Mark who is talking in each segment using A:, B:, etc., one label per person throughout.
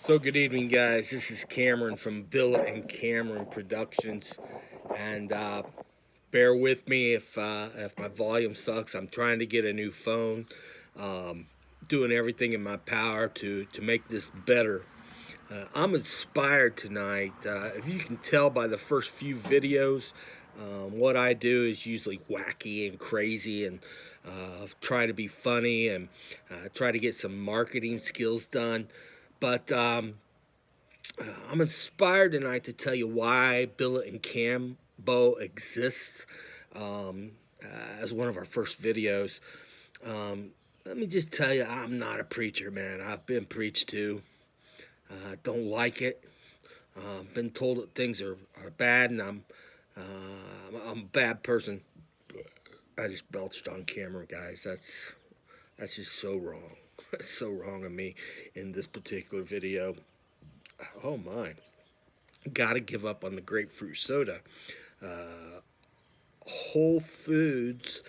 A: So good evening, guys. This is Cameron from Bill and Cameron Productions, and bear with me if my volume sucks. I'm trying to get a new phone, um, doing everything in my power to make this better. I'm inspired tonight. If you can tell by the first few videos, what I do is usually wacky and crazy and try to be funny and try to get some marketing skills done. But I'm inspired tonight to tell you why Billet and Cambo exists as one of our first videos. Let me just tell you, I'm not a preacher, man. I've been preached to. Don't like it. Been told that things are bad, and I'm a bad person. I just belched on camera, guys. That's just so wrong. That's so wrong of me in this particular video. Oh my. Got to give up on the grapefruit soda. Whole Foods,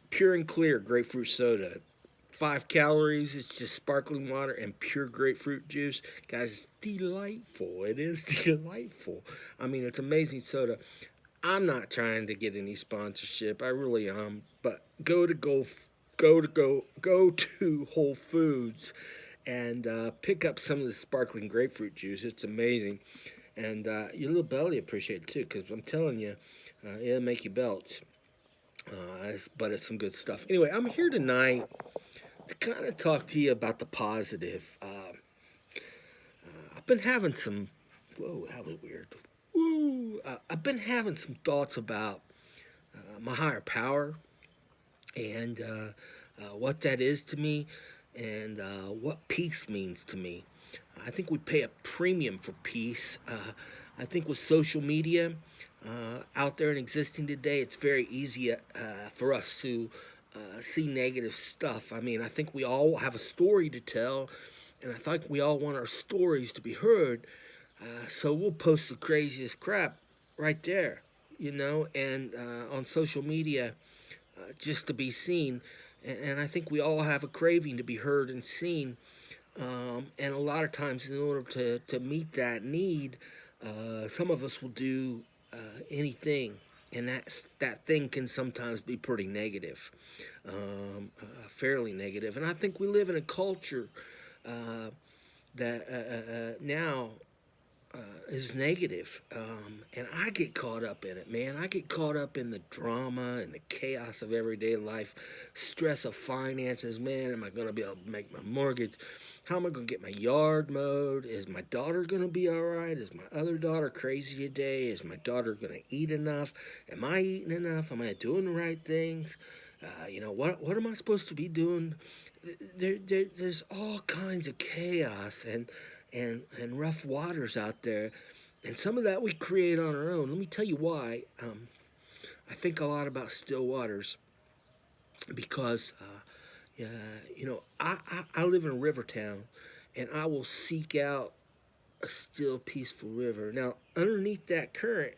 A: pure and clear grapefruit soda. 5 calories, it's just sparkling water and pure grapefruit juice. Guys, it's delightful. It is delightful. I mean, it's amazing soda. I'm not trying to get any sponsorship. I really am. But go to Whole Foods and pick up some of the sparkling grapefruit juice. It's amazing, and your little belly appreciate it too. Because I'm telling you, it'll make you belch. But it's some good stuff. Anyway, I'm here tonight to kind of talk to you about the positive. I've been having some. Whoa, that was weird. Woo! I've been having some thoughts about my higher power and what that is to me and what peace means to me. I think we pay a premium for peace. I think with social media out there and existing today, it's very easy for us to see negative stuff. I mean, I think we all have a story to tell, and I think we all want our stories to be heard. So we'll post the craziest crap right there, and on social media just to be seen. And I think we all have a craving to be heard and seen. And a lot of times, in order to meet that need, some of us will do anything. And that thing can sometimes be pretty negative, fairly negative. And I think we live in a culture uh, that now is negative. And I get caught up in it, man. I get caught up in the drama and the chaos of everyday life, stress of finances. Man, am I going to be able to make my mortgage? How am I going to get my yard mowed? Is my daughter going to be all right? Is my other daughter crazy today? Is my daughter going to eat enough? Am I eating enough? Am I doing the right things? What am I supposed to be doing? There's all kinds of chaos and rough waters out there, and some of that we create on our own. Let me tell you why. I think a lot about still waters because I live in a river town, and I will seek out a still peaceful river. Now underneath that current,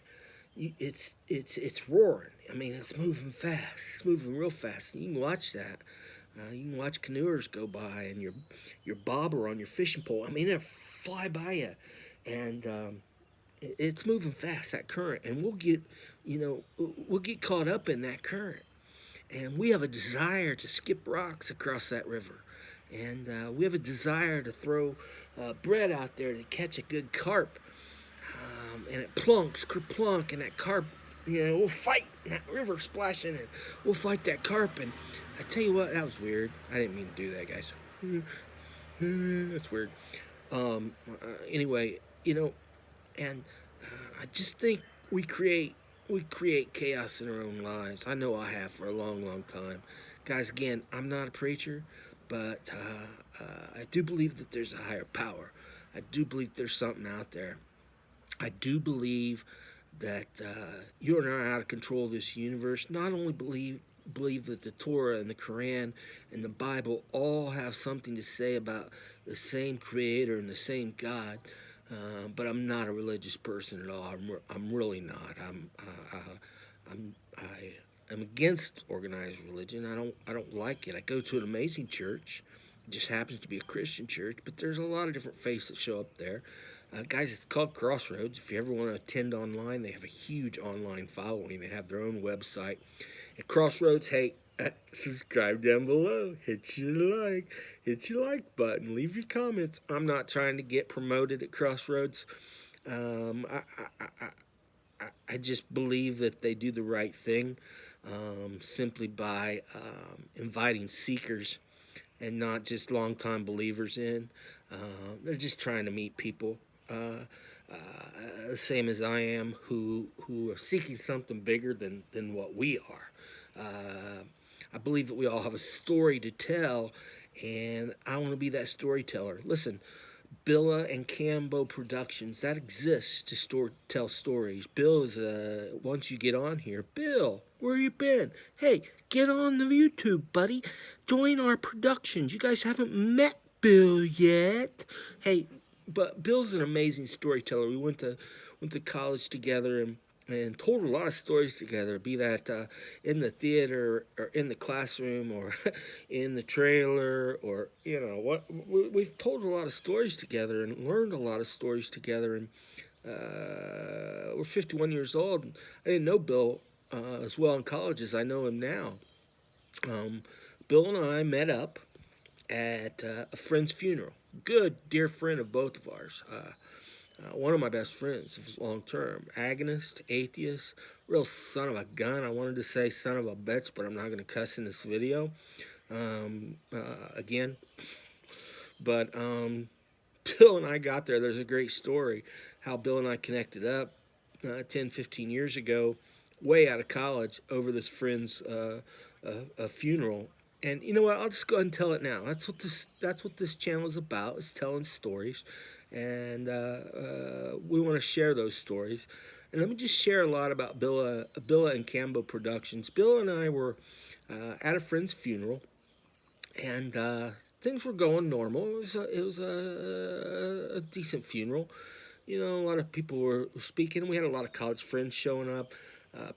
A: it's roaring. I mean, it's moving fast. It's moving real fast. You can watch that. You can watch canoers go by and your bobber on your fishing pole. I mean, they fly by you, and it's moving fast, that current, and we'll get caught up in that current, and we have a desire to skip rocks across that river, and we have a desire to throw bread out there to catch a good carp, and it plunks, kerplunk, and that carp, we'll fight in that river splashing, and we'll fight that carp. And I tell you what, that was weird. I didn't mean to do that, guys. That's weird. Anyway, and I just think we create chaos in our own lives. I know I have for a long, long time, guys. Again, I'm not a preacher, but I do believe that there's a higher power. I do believe there's something out there. I do believe that you and I are out of control of this universe. Not only believe that the Torah and the Quran and the Bible all have something to say about the same Creator and the same God, but I'm not a religious person at all. I'm really not. I'm against organized religion. I don't like it. I go to an amazing church. It just happens to be a Christian church, but there's a lot of different faiths that show up there. Guys, it's called Crossroads. If you ever want to attend online, they have a huge online following. They have their own website. At Crossroads, hey, subscribe down below. Hit your like button. Leave your comments. I'm not trying to get promoted at Crossroads. Um, I, I just believe that they do the right thing simply by inviting seekers and not just longtime believers in. They're just trying to meet people, the same as I am, who are seeking something bigger than what we are. I believe that we all have a story to tell, and I want to be that storyteller. Listen, Billa and Cambo Productions that exists to tell stories. Bill is once you get on here, Bill, where you been? Hey, get on the YouTube, buddy. Join our productions. You guys haven't met Bill yet. Hey, but Bill's an amazing storyteller. We went to college together and told a lot of stories together, be that in the theater or in the classroom or in the trailer or, you know, we've told a lot of stories together and learned a lot of stories together. And we're 51 years old. I didn't know Bill as well in college as I know him now. Bill and I met up at a friend's funeral. Good, dear friend of both of ours. One of my best friends, long term, agonist, atheist, real son of a gun. I wanted to say son of a bitch, but I'm not going to cuss in this video again. But Bill and I got there. There's a great story how Bill and I connected up 10, 15 years ago, way out of college, over this friend's funeral. And you know what? I'll just go ahead and tell it now. That's what this channel is about. Is telling stories, and we want to share those stories. And let me just share a lot about Billa and Cambo Productions. Bill and I were at a friend's funeral, and things were going normal. It was a decent funeral. You know, a lot of people were speaking. We had a lot of college friends showing up,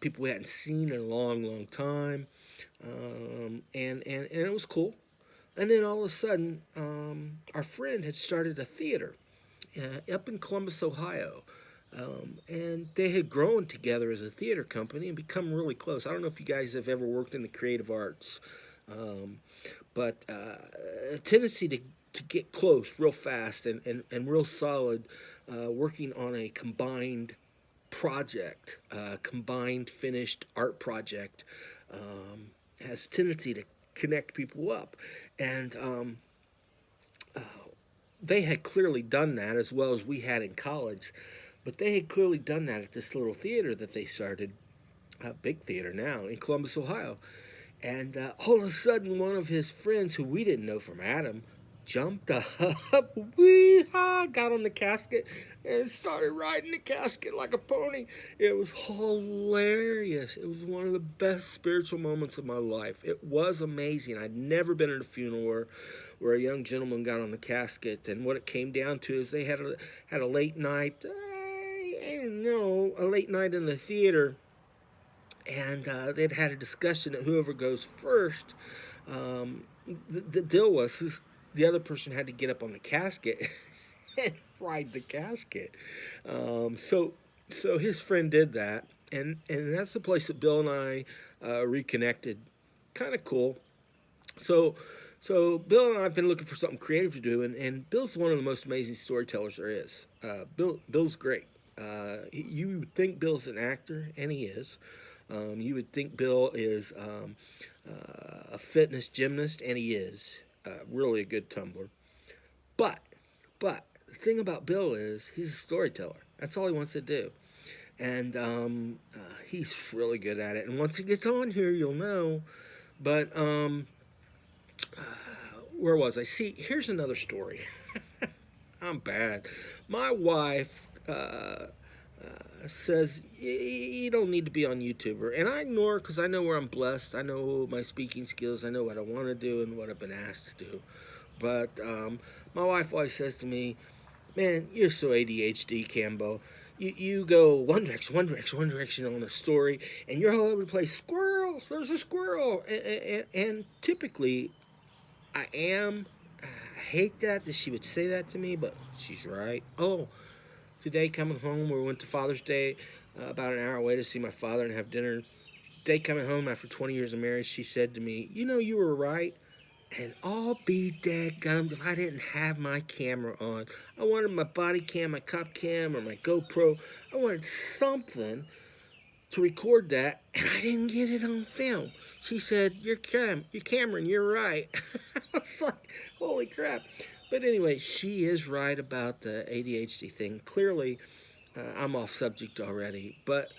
A: people we hadn't seen in a long, long time. And it was cool. And then all of a sudden, our friend had started a theater up in Columbus, Ohio. And they had grown together as a theater company and become really close. I don't know if you guys have ever worked in the creative arts, but a tendency to get close real fast and real solid, working on a combined project, combined finished art project, has a tendency to connect people up. And they had clearly done that as well as we had in college, but they had clearly done that at this little theater that they started, a big theater now, in Columbus, Ohio. And all of a sudden, one of his friends, who we didn't know from Adam, jumped up, wee-haw, got on the casket, and started riding the casket like a pony. It was hilarious. It was one of the best spiritual moments of my life. It was amazing. I'd never been at a funeral where a young gentleman got on the casket, and what it came down to is they had a late night, I don't know, a late night in the theater, and they'd had a discussion that whoever goes first, the deal was the other person had to get up on the casket and ride the casket. So his friend did that, and that's the place that Bill and I reconnected. Kind of cool. So Bill and I have been looking for something creative to do, and Bill's one of the most amazing storytellers there is. Bill's great. You would think Bill's an actor, and he is. You would think Bill is a fitness gymnast, and he is. Really a good tumbler. But the thing about Bill is he's a storyteller. That's all he wants to do. And he's really good at it. And once he gets on here, you'll know. But where was I? See, here's another story. I'm bad. My wife says you don't need to be on YouTuber, and I ignore because I know where I'm blessed. I know my speaking skills. I know what I want to do and what I've been asked to do. But my wife always says to me, "Man, you're so ADHD, Cambo. You go one direction on a story, and you're all over the place. Squirrel, there's a squirrel." And typically, I am I hate that she would say that to me, but she's right. Oh, today coming home, we went to Father's Day, about an hour away to see my father and have dinner. Day coming home after 20 years of marriage, she said to me, "You know, you were right." And I'll be dadgummed if I didn't have my camera on. I wanted my body cam, my cop cam, or my GoPro. I wanted something to record that, and I didn't get it on film. She said, you're Cameron, you're right." I was like, holy crap. But anyway, she is right about the ADHD thing. Clearly, I'm off subject already. But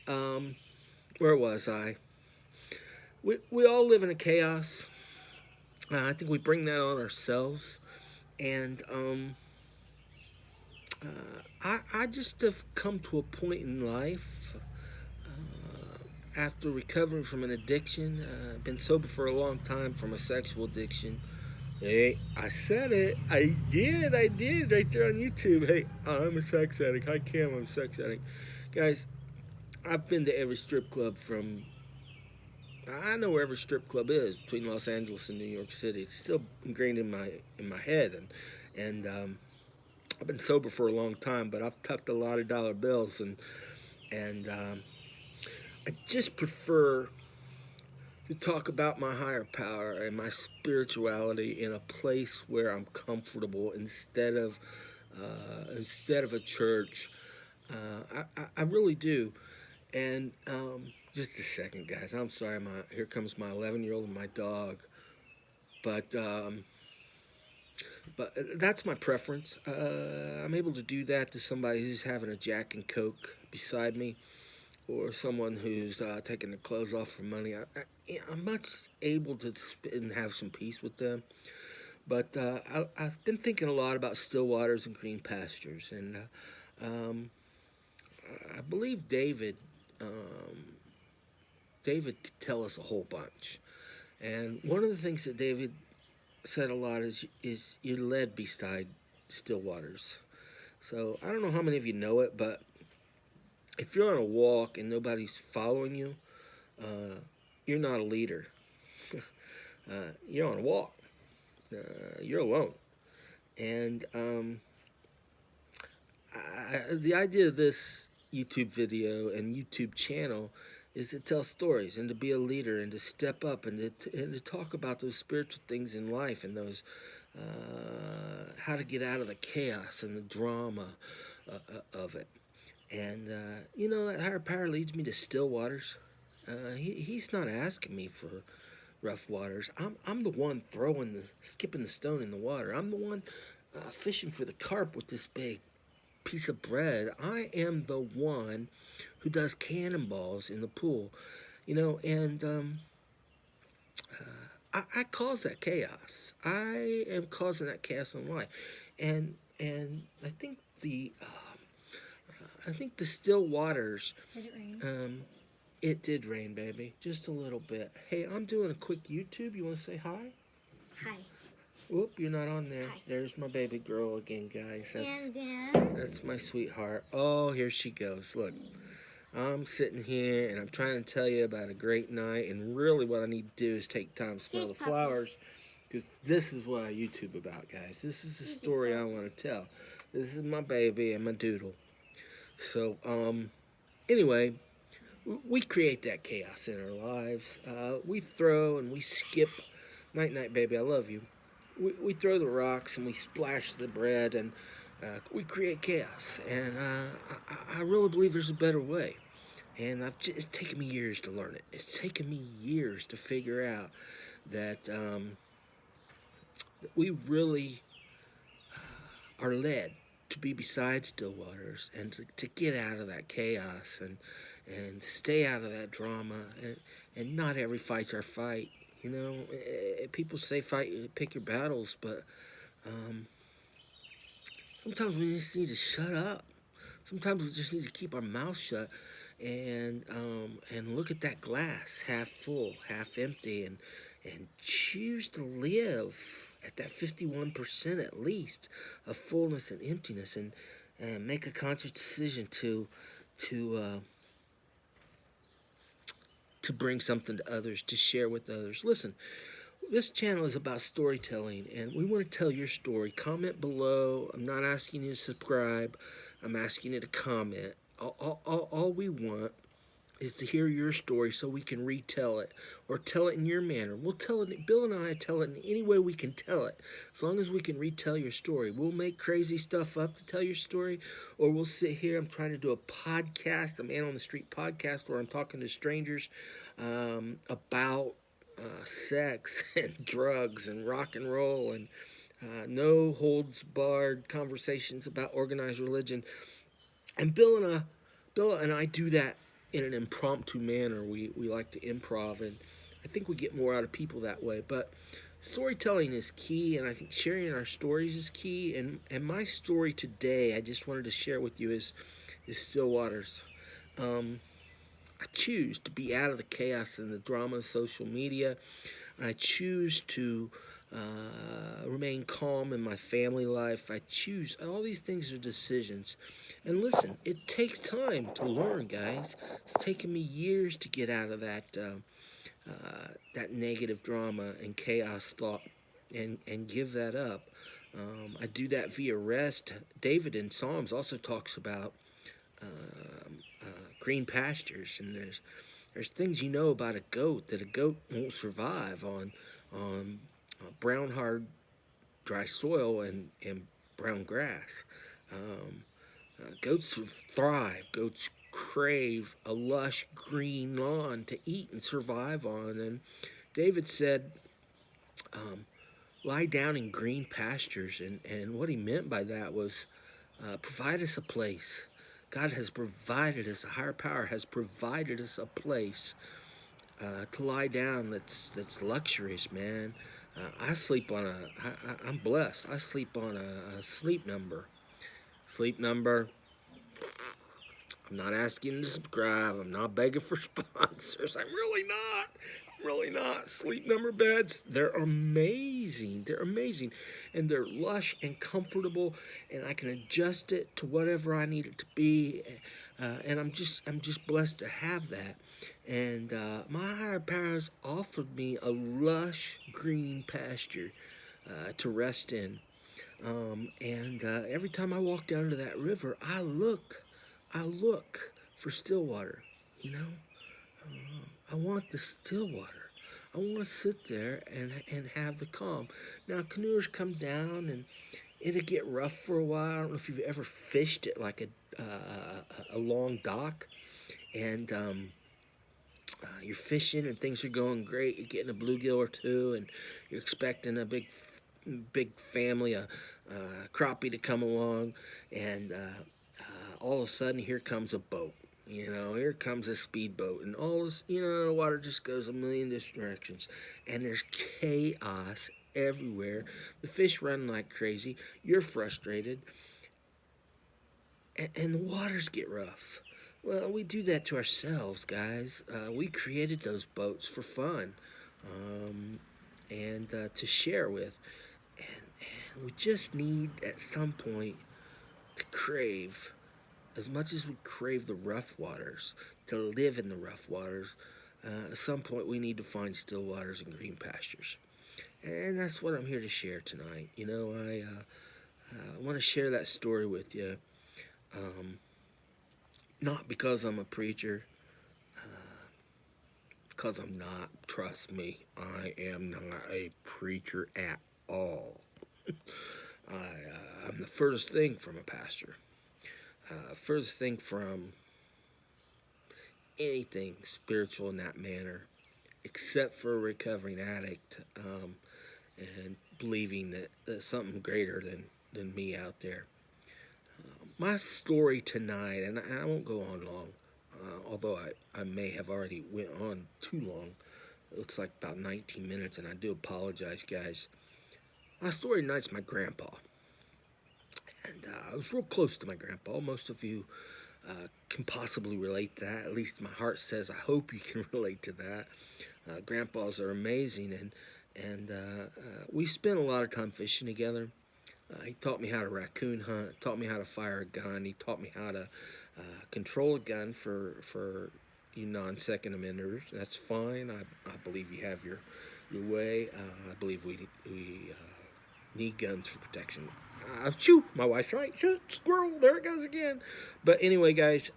A: where was I? We all live in a chaos. I think we bring that on ourselves. And I just have come to a point in life after recovering from an addiction. Been sober for a long time from a sexual addiction. Hey, I said it. I did. I did right there on YouTube. Hey, I'm a sex addict. Hi, Cam. I'm a sex addict. Guys, I've been to every strip club from. I know where every strip club is between Los Angeles and New York City. It's still ingrained in my head, and I've been sober for a long time, but I've tucked a lot of dollar bills, and I just prefer to talk about my higher power and my spirituality in a place where I'm comfortable instead of a church. I really do. And just a second, guys. I'm sorry. Here comes my 11-year-old and my dog. But that's my preference. I'm able to do that to somebody who's having a Jack and Coke beside me, or someone who's taking their clothes off for money. I'm much able to and have some peace with them. But I've been thinking a lot about still waters and green pastures, and um, I believe David could tell us a whole bunch. And one of the things that David said a lot is you're led beside still waters. So I don't know how many of you know it, but if you're on a walk and nobody's following you, uh, you're not a leader. You're on a walk. You're alone. And the idea of this YouTube video and YouTube channel is to tell stories and to be a leader and to step up and to talk about those spiritual things in life and those how to get out of the chaos and the drama of it. And that higher power leads me to still waters. He's not asking me for rough waters. I'm the one skipping the stone in the water. I'm the one fishing for the carp with this big piece of bread. I am the one who does cannonballs in the pool, and I cause that chaos. I am causing that chaos in life, and I think the still waters.
B: Did it rain?
A: It did rain, baby, just a little bit. Hey, I'm doing a quick YouTube. You want to say hi?
B: Hi.
A: Whoop, you're not on there.
B: Hi.
A: There's my baby girl again, guys.
B: And then?
A: That's my sweetheart. Oh, here she goes. Look, I'm sitting here and I'm trying to tell you about a great night. And really, what I need to do is take time to smell the flowers, because this is what I YouTube about, guys. This is the story I want to tell. This is my baby and my doodle. So, anyway, we create that chaos in our lives. We throw and we skip. Night, night, baby. I love you. We throw the rocks and we splash the bread, and we create chaos. And I really believe there's a better way. And it's taken me years to learn it. It's taken me years to figure out that we really are led to be beside still waters and to get out of that chaos and to stay out of that drama. And not every fight's our fight. People say pick your battles, but sometimes we just need to shut up. Sometimes we just need to keep our mouth shut and look at that glass half full, half empty, and choose to live at that 51% at least of fullness and emptiness, and make a conscious decision to bring something to others, to share with others. Listen, This channel is about storytelling, and we want to tell your story. Comment below. I'm not asking you to subscribe. I'm asking you to comment. All we want is to hear your story so we can retell it or tell it in your manner. We'll tell it, Bill and I tell it in any way we can tell it. As long as we can retell your story. We'll make crazy stuff up to tell your story, or we'll sit here. I'm trying to do a podcast, a Man on the Street podcast, where I'm talking to strangers about sex and drugs and rock and roll and no holds barred conversations about organized religion. And Bill and I do that in an impromptu manner. We like to improv, and I think we get more out of people that way. But storytelling is key, and I think sharing our stories is key. And my story today, I just wanted to share with you, is Stillwater's. I choose to be out of the chaos and the drama of social media. I choose to remain calm in my family life. I choose. All these things are decisions. And listen, it takes time to learn, guys. It's taken me years to get out of that negative drama and chaos thought and give that up. I do that via rest. David in Psalms also talks about green pastures, and there's things you know about a goat, that a goat won't survive on brown hard dry soil and brown grass. Goats thrive. Goats crave a lush green lawn to eat and survive on. And David said, lie down in green pastures. And what he meant by that was provide us a place. God has provided us, a higher power has provided us a place to lie down that's luxurious, man. I sleep on I'm blessed. I sleep on a sleep number. Sleep number. I'm not asking you to subscribe. I'm not begging for sponsors. I'm really not. I'm really not. Sleep Number beds, they're amazing. They're amazing. And they're lush and comfortable, and I can adjust it to whatever I need it to be. And I'm just blessed to have that. And my higher powers offered me a lush green pasture to rest in. And every time I walk down to that river, I look for still water. You know, I want the still water. I want to sit there and have the calm. Now canoers come down and it'll get rough for a while. I don't know if you've ever fished at like a long dock, and you're fishing and things are going great. You're getting a bluegill or two, and you're expecting a big family, a crappie to come along, and all of a sudden here comes a boat. You know, here comes a speedboat, and all this, you know, the water just goes a million different directions, and there's chaos everywhere. The fish run like crazy. You're frustrated, and the waters get rough. Well, we do that to ourselves, guys. We created those boats for fun, and to share with, and we just need at some point to crave, as much as we crave the rough waters, to live in the rough waters, at some point we need to find still waters and green pastures. And that's what I'm here to share tonight. You know, I want to share that story with you. Not because I'm a preacher, because I'm not. Trust me, I am not a preacher at all. I'm the furthest thing from a pastor. Furthest thing from anything spiritual in that manner, except for a recovering addict, and believing that there's something greater than me out there. My story tonight, and I won't go on long, although I may have already went on too long. It looks like about 19 minutes, and I do apologize, guys. My story tonight's my grandpa. And I was real close to my grandpa. Most of you can possibly relate to that. At least my heart says I hope you can relate to that. Grandpas are amazing, and we spent a lot of time fishing together. He taught me how to raccoon hunt, taught me how to fire a gun. He taught me how to control a gun for you non-second amenders. That's fine. I believe you have your the way. I believe we need guns for protection. Shoot, my wife's right. Shoot, squirrel. There it goes again. But anyway, guys,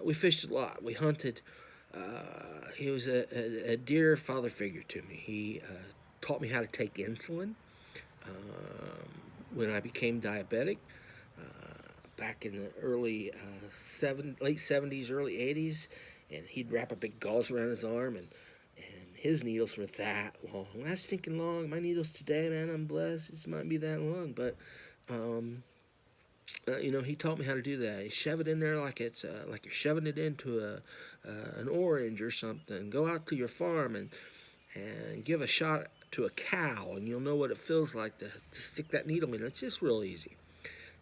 A: we fished a lot. We hunted. He was a dear father figure to me. He taught me how to take insulin when I became diabetic back in the late 70s, early 80s, and he'd wrap a big gauze around his arm, and his needles were that long. That's stinking long. My needles today, man, I'm blessed. It might be that long, but um, he taught me how to do that. You shove it in there like it's like you're shoving it into an orange or something. Go out to your farm and give a shot to a cow, and you'll know what it feels like to stick that needle in. It's just real easy.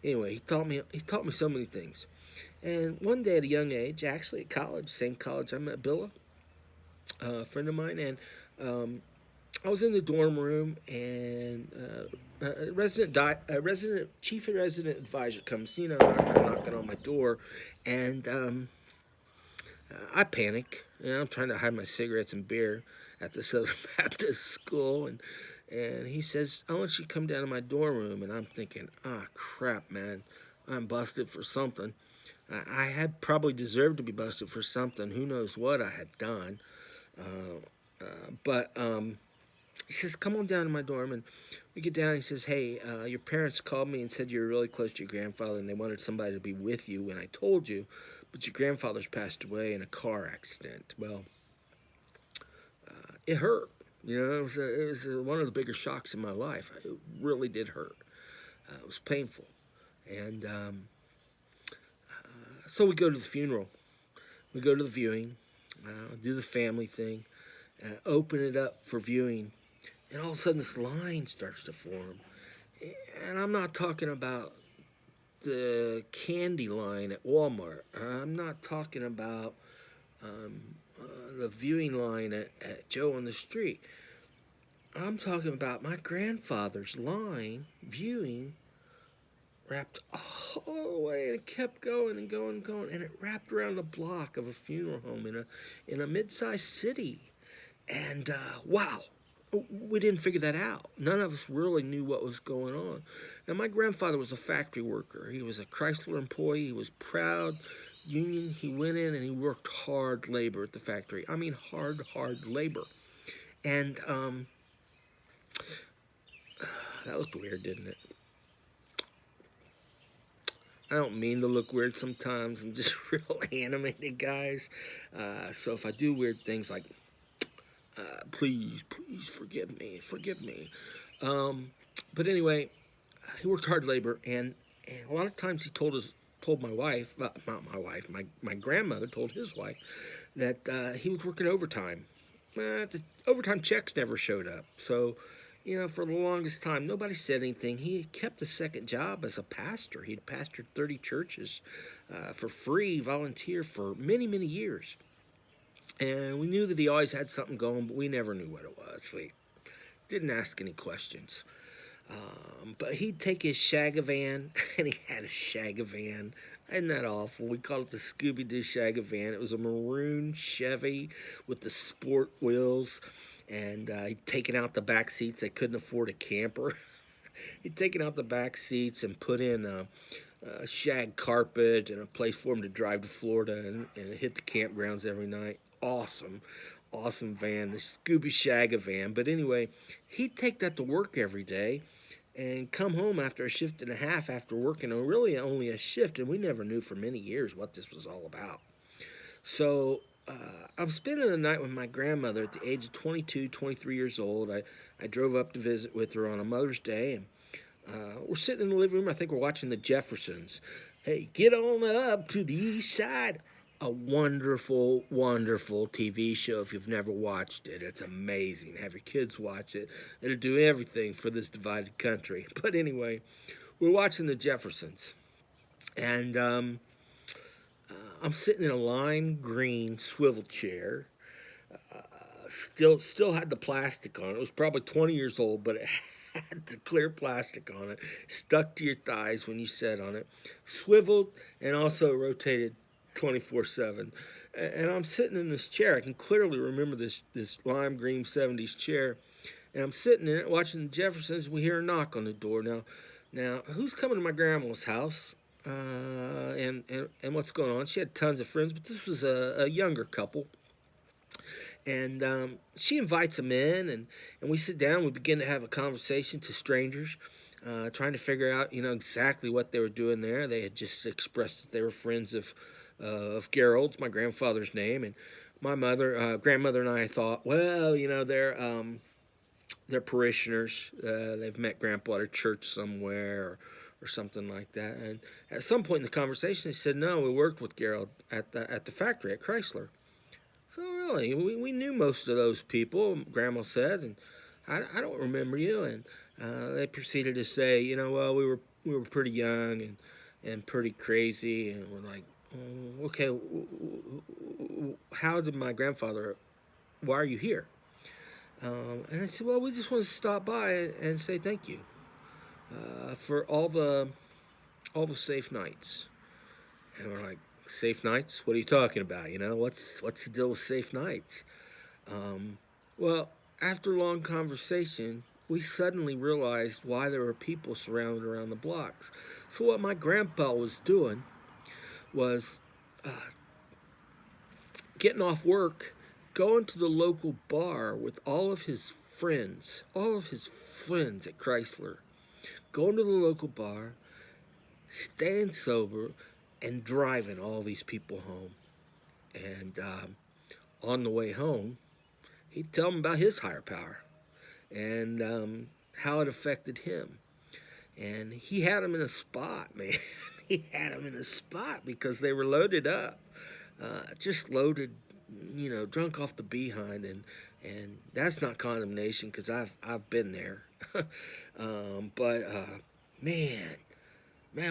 A: Anyway, he taught me so many things. And one day at a young age, actually at college, same college I met Billa, a friend of mine, and I was in the dorm room, and a resident chief and resident advisor comes, knocking on my door, and I panic. I'm trying to hide my cigarettes and beer at the Southern Baptist School, and he says, "I want you to come down to my dorm room." And I'm thinking, "Ah, crap, man, I'm busted for something." I had probably deserved to be busted for something. Who knows what I had done? But he says, "Come on down to my dorm." And we get down. And he says, "Hey, your parents called me and said you were really close to your grandfather, and they wanted somebody to be with you when I told you, but your grandfather's passed away in a car accident." Well, it hurt. It was one of the bigger shocks in my life. It really did hurt. It was painful, and so we go to the funeral. We go to the viewing, do the family thing, open it up for viewing, and all of a sudden this line starts to form. And I'm not talking about the candy line at Walmart. I'm not talking about the viewing line at Joe on the street. I'm talking about my grandfather's line viewing wrapped all the way, and it kept going and going and going, and it wrapped around the block of a funeral home in a mid-sized city. And wow, we didn't figure that out. None of us really knew what was going on. Now, my grandfather was a factory worker. He was a Chrysler employee. He was proud union. He went in and he worked hard labor at the factory. I mean, hard labor. And that looked weird, didn't it? I don't mean to look weird sometimes. I'm just real animated, guys. So if I do weird things like, please forgive me. But anyway, he worked hard labor, and a lot of times he told my wife, not my wife, my grandmother told his wife that he was working overtime. The overtime checks never showed up, so for the longest time, nobody said anything. He kept a second job as a pastor. He'd pastored 30 churches for free, volunteer for many, many years. And we knew that he always had something going, but we never knew what it was. We didn't ask any questions. But he'd take his Shagavan, and he had a Shagavan. Isn't that awful? We called it the Scooby-Doo Shagavan. It was a maroon Chevy with the sport wheels, and he'd taken out the back seats. They couldn't afford a camper. He'd taken out the back seats and put in a shag carpet and a place for him to drive to Florida and hit the campgrounds every night. Awesome van, the Scooby Shagga van. But anyway, he'd take that to work every day and come home after a shift and a half after working really only a shift, and we never knew for many years what this was all about. So I'm spending the night with my grandmother at the age of 22, 23 years old. I drove up to visit with her on a Mother's Day, and we're sitting in the living room. I think we're watching the Jeffersons. Hey, get on up to the east side. A wonderful, wonderful TV show. If you've never watched it, it's amazing. Have your kids watch it. It'll do everything for this divided country. But anyway, we're watching the Jeffersons. And I'm sitting in a lime green swivel chair. Still had the plastic on it. It was probably 20 years old, but it had the clear plastic on it. Stuck to your thighs when you sat on it. Swiveled and also rotated 24/7. And I'm sitting in this chair. I can clearly remember this lime green '70s chair, and I'm sitting in it watching the Jeffersons. We hear a knock on the door. Now, who's coming to my grandma's house? And what's going on? She had tons of friends, but this was a younger couple, and she invites them in, and we sit down. We begin to have a conversation to strangers, trying to figure out, exactly what they were doing there. They had just expressed that they were friends of Gerald's, my grandfather's name, and my grandmother, and I thought, well, they're parishioners. They've met Grandpa at a church somewhere, or something like that. And at some point in the conversation, they said, "No, we worked with Gerald at the factory at Chrysler." So really, we knew most of those people. Grandma said, and I don't remember you. And they proceeded to say, well, we were pretty young and pretty crazy, and we're like, okay, how did my grandfather? Why are you here? And I said, well, we just want to stop by and say thank you for all the safe nights. And we're like, safe nights? What are you talking about? What's the deal with safe nights? Well, after a long conversation, we suddenly realized why there were people surrounded around the blocks. So what my grandpa was doing was getting off work, going to the local bar with all of his friends at Chrysler, going to the local bar, staying sober, and driving all these people home. And on the way home, he'd tell them about his higher power and how it affected him. And he had them in a spot, man. He had them in a spot because they were loaded up, just loaded, drunk off the behind. And that's not condemnation because I've been there. But man,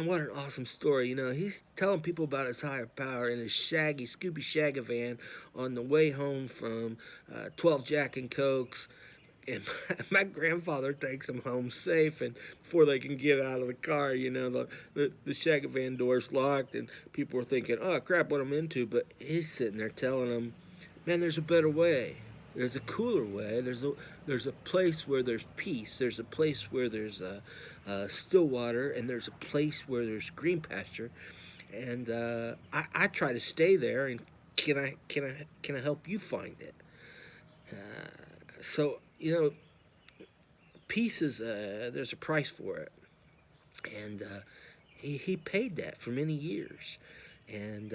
A: what an awesome story. He's telling people about his higher power in his Scooby Shagavan on the way home from 12 Jack and Cokes. And my grandfather takes him home safe, and before they can get out of the car, the Shagavan door's locked, and people are thinking, oh, crap, what I'm into. But he's sitting there telling them, man, there's a better way. There's a cooler way. There's a place where there's peace. There's a place where there's still water, and there's a place where there's green pasture. And I try to stay there. And can I help you find it? So peace is there's a price for it, and he paid that for many years, and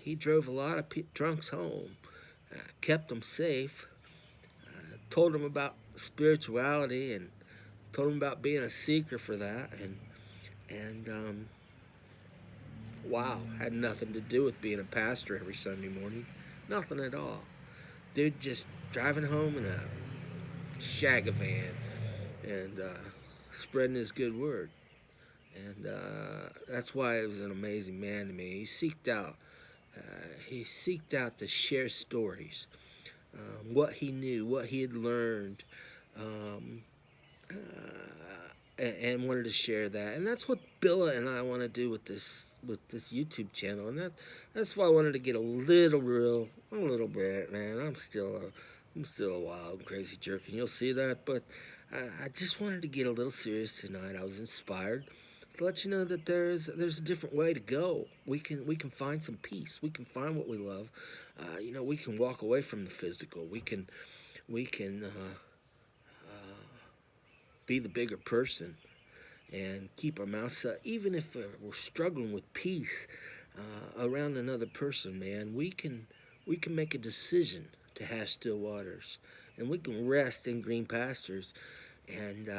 A: he drove a lot of drunks home. Kept them safe, told them about spirituality, and told them about being a seeker for that, and wow, had nothing to do with being a pastor every Sunday morning, nothing at all. Dude just driving home in a Shagavan and spreading his good word, and that's why he was an amazing man to me. He seeked out to share stories, what he knew, what he had learned, and wanted to share that. And that's what Billa and I want to do with this YouTube channel. And that's why I wanted to get a little bit, man. I'm still a wild and crazy jerk, and you'll see that. But I just wanted to get a little serious tonight. I was inspired to let you know that there's a different way to go. We can find some peace. We can find what we love. We can walk away from the physical. We can be the bigger person and keep our mouth shut. Even if we're struggling with peace around another person, man, we can make a decision to have still waters, and we can rest in green pastures. And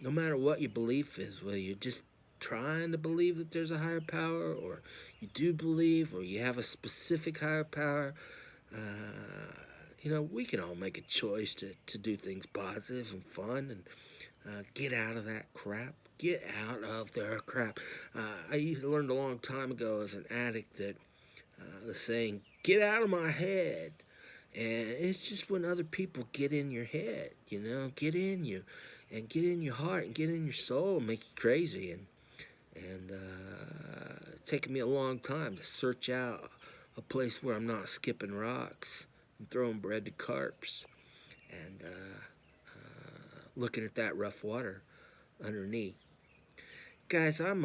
A: no matter what your belief is, whether you're just trying to believe that there's a higher power, or you do believe, or you have a specific higher power, we can all make a choice to do things positive and fun, and get out of that crap. Get out of their crap. I learned a long time ago as an addict that the saying, get out of my head. And it's just when other people get in your head, get in you, and get in your heart, and get in your soul, and make you crazy. And taken me a long time to search out a place where I'm not skipping rocks and throwing bread to carps and looking at that rough water underneath. Guys, I'm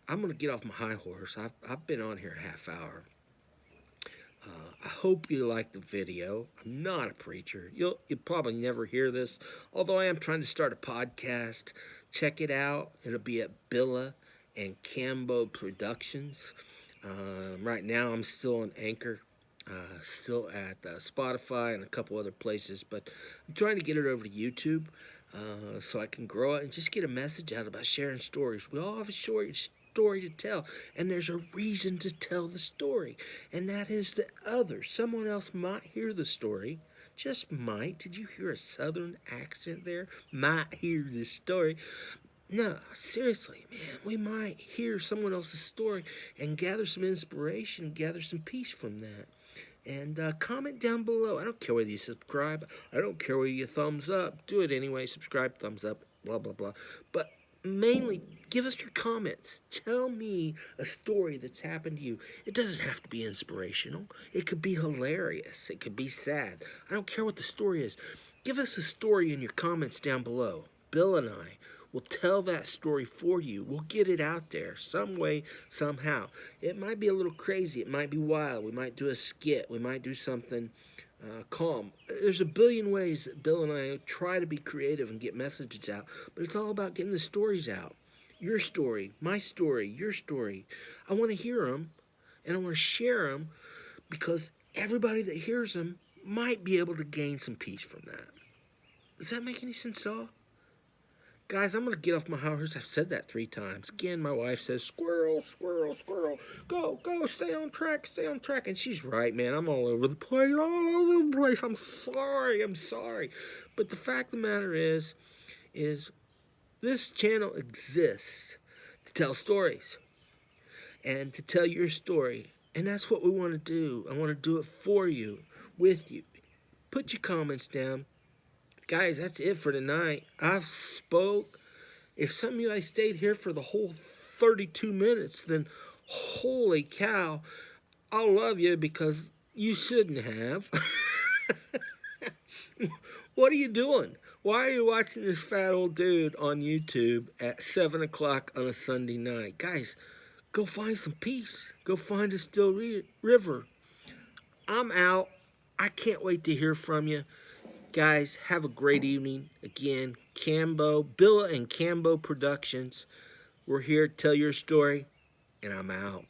A: gonna get off my high horse. I've been on here a half hour. I hope you like the video. I'm not a preacher. You'll probably never hear this, although I am trying to start a podcast. Check it out. It'll be at Billa and Cambo Productions. Right now, I'm still on Anchor, still at Spotify and a couple other places, but I'm trying to get it over to YouTube so I can grow it and just get a message out about sharing stories. We all have a story to tell, and there's a reason to tell the story, and that is that someone else might hear the story, just might. Did you hear a southern accent there? Might hear this story. No, seriously, man, we might hear someone else's story and gather some inspiration, gather some peace from that. And comment down below. I don't care whether you subscribe. I don't care whether you thumbs up. Do it anyway. Subscribe, thumbs up, blah, blah, blah. But mainly, give us your comments. Tell me a story that's happened to you. It doesn't have to be inspirational. It could be hilarious. It could be sad. I don't care what the story is. Give us a story in your comments down below. Bill and I will tell that story for you. We'll get it out there some way, somehow. It might be a little crazy. It might be wild. We might do a skit. We might do something calm. There's a billion ways that Bill and I try to be creative and get messages out, but it's all about getting the stories out. Your story, my story, your story. I want to hear them, and I want to share them because everybody that hears them might be able to gain some peace from that. Does that make any sense at all? Guys, I'm going to get off my high horse. I've said that 3 times. Again, my wife says, squirrel, squirrel, squirrel. Go, go, stay on track, stay on track. And she's right, man. I'm all over the place, I'm sorry. But the fact of the matter is this channel exists to tell stories and to tell your story. And that's what we want to do. I want to do it for you, with you. Put your comments down. Guys, that's it for tonight. I've spoke. If some of you guys stayed here for the whole 32 minutes, then holy cow, I'll love you because you shouldn't have. What are you doing? Why are you watching this fat old dude on YouTube at 7 o'clock on a Sunday night? Guys, go find some peace. Go find a still river. I'm out. I can't wait to hear from you. Guys, have a great evening. Again, Billa and Cambo Productions. We're here to tell your story, and I'm out.